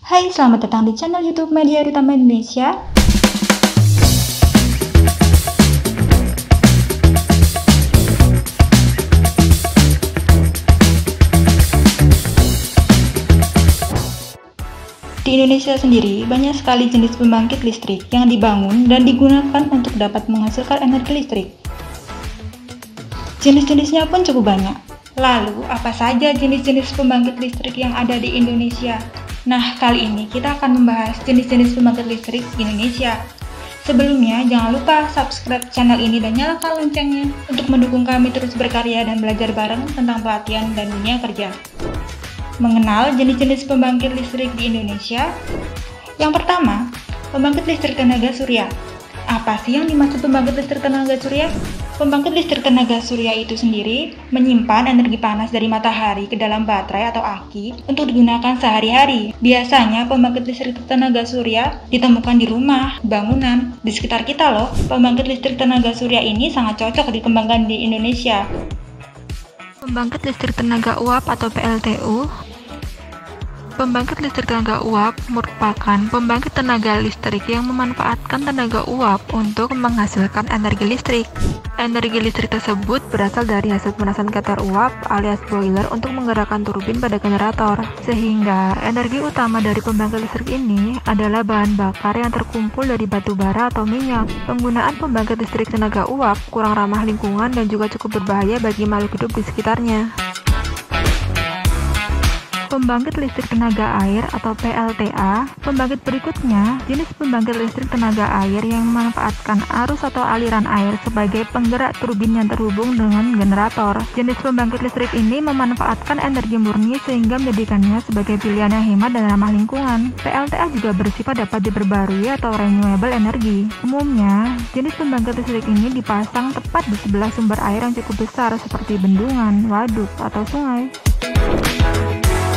Hai, selamat datang di channel YouTube Media Utama Indonesia. Di Indonesia sendiri, banyak sekali jenis pembangkit listrik yang dibangun dan digunakan untuk dapat menghasilkan energi listrik. Jenis-jenisnya pun cukup banyak. Lalu, apa saja jenis-jenis pembangkit listrik yang ada di Indonesia? Nah, kali ini kita akan membahas jenis-jenis pembangkit listrik di Indonesia. Sebelumnya, jangan lupa subscribe channel ini dan nyalakan loncengnya untuk mendukung kami terus berkarya dan belajar bareng tentang pelatihan dan dunia kerja. Mengenal jenis-jenis pembangkit listrik di Indonesia. Yang pertama, pembangkit listrik tenaga surya. Apa sih yang dimaksud pembangkit listrik tenaga surya? Pembangkit listrik tenaga surya itu sendiri menyimpan energi panas dari matahari ke dalam baterai atau aki untuk digunakan sehari-hari. Biasanya pembangkit listrik tenaga surya ditemukan di rumah, bangunan, di sekitar kita loh. Pembangkit listrik tenaga surya ini sangat cocok dikembangkan di Indonesia. Pembangkit listrik tenaga uap atau PLTU. Pembangkit listrik tenaga uap merupakan pembangkit tenaga listrik yang memanfaatkan tenaga uap untuk menghasilkan energi listrik. Energi listrik tersebut berasal dari hasil pemanasan keter uap alias boiler untuk menggerakkan turbin pada generator. Sehingga energi utama dari pembangkit listrik ini adalah bahan bakar yang terkumpul dari batu bara atau minyak. Penggunaan pembangkit listrik tenaga uap kurang ramah lingkungan dan juga cukup berbahaya bagi makhluk hidup di sekitarnya. Pembangkit listrik tenaga air atau PLTA. Pembangkit berikutnya, jenis pembangkit listrik tenaga air yang memanfaatkan arus atau aliran air sebagai penggerak turbin yang terhubung dengan generator. Jenis pembangkit listrik ini memanfaatkan energi murni sehingga menjadikannya sebagai pilihan yang hemat dan ramah lingkungan. PLTA juga bersifat dapat diperbarui atau renewable energy. Umumnya, jenis pembangkit listrik ini dipasang tepat di sebelah sumber air yang cukup besar seperti bendungan, waduk, atau sungai.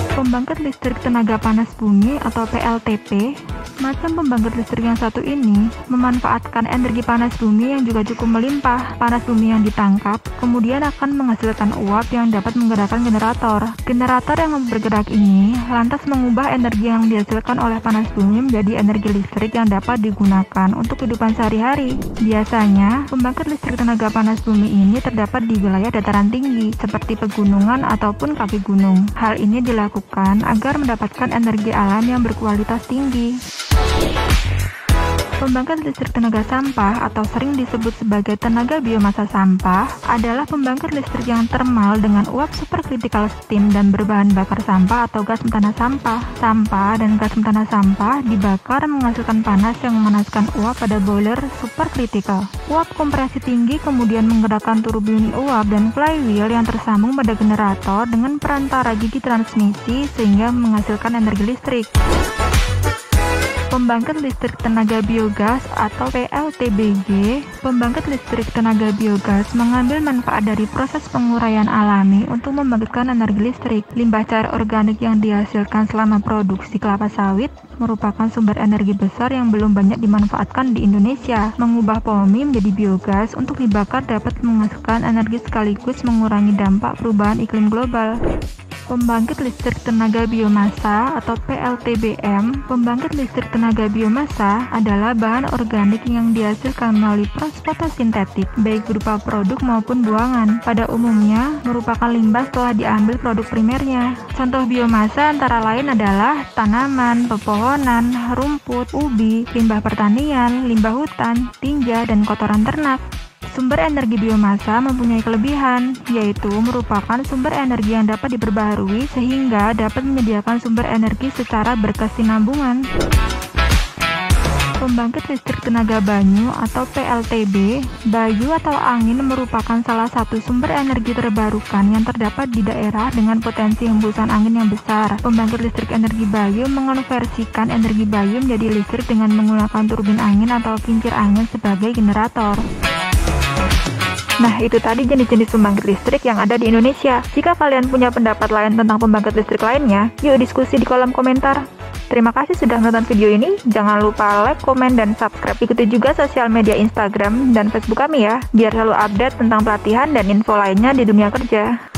Pembangkit listrik tenaga panas bumi atau PLTP. Macam pembangkit listrik yang satu ini memanfaatkan energi panas bumi yang juga cukup melimpah. Panas bumi yang ditangkap kemudian akan menghasilkan uap yang dapat menggerakkan generator. Generator yang bergerak ini lantas mengubah energi yang dihasilkan oleh panas bumi menjadi energi listrik yang dapat digunakan untuk kehidupan sehari-hari. Biasanya, pembangkit listrik tenaga panas bumi ini terdapat di wilayah dataran tinggi seperti pegunungan ataupun kaki gunung. Hal ini dilakukan agar mendapatkan energi alam yang berkualitas tinggi. Pembangkit listrik tenaga sampah atau sering disebut sebagai tenaga biomasa sampah adalah pembangkit listrik yang termal dengan uap supercritical steam dan berbahan bakar sampah atau gas metana sampah. Sampah dan gas metana sampah dibakar menghasilkan panas yang memanaskan uap pada boiler supercritical. Uap kompresi tinggi kemudian menggerakkan turbin uap dan flywheel yang tersambung pada generator dengan perantara gigi transmisi sehingga menghasilkan energi listrik. Pembangkit listrik tenaga biogas atau PLTBG. Pembangkit listrik tenaga biogas mengambil manfaat dari proses penguraian alami untuk membangkitkan energi listrik. Limbah cair organik yang dihasilkan selama produksi kelapa sawit merupakan sumber energi besar yang belum banyak dimanfaatkan di Indonesia. Mengubah POMI menjadi biogas untuk dibakar dapat menghasilkan energi sekaligus mengurangi dampak perubahan iklim global. Pembangkit listrik tenaga biomasa atau PLTBM. Pembangkit listrik tenaga biomasa adalah bahan organik yang dihasilkan melalui proses fotosintetik, baik berupa produk maupun buangan. Pada umumnya, merupakan limbah setelah diambil produk primernya. Contoh biomasa antara lain adalah tanaman, pepohonan, rumput, ubi, limbah pertanian, limbah hutan, tinja, dan kotoran ternak. Sumber energi biomasa mempunyai kelebihan, yaitu merupakan sumber energi yang dapat diperbaharui sehingga dapat menyediakan sumber energi secara berkesinambungan. Pembangkit listrik tenaga banyu atau PLTB. Bayu atau angin merupakan salah satu sumber energi terbarukan yang terdapat di daerah dengan potensi hembusan angin yang besar. Pembangkit listrik energi bayu mengonversikan energi bayu menjadi listrik dengan menggunakan turbin angin atau kincir angin sebagai generator. Nah, itu tadi jenis-jenis pembangkit listrik yang ada di Indonesia. Jika kalian punya pendapat lain tentang pembangkit listrik lainnya, yuk diskusi di kolom komentar. Terima kasih sudah menonton video ini. Jangan lupa like, komen, dan subscribe. Ikuti juga sosial media Instagram dan Facebook kami ya, biar selalu update tentang pelatihan dan info lainnya di dunia kerja.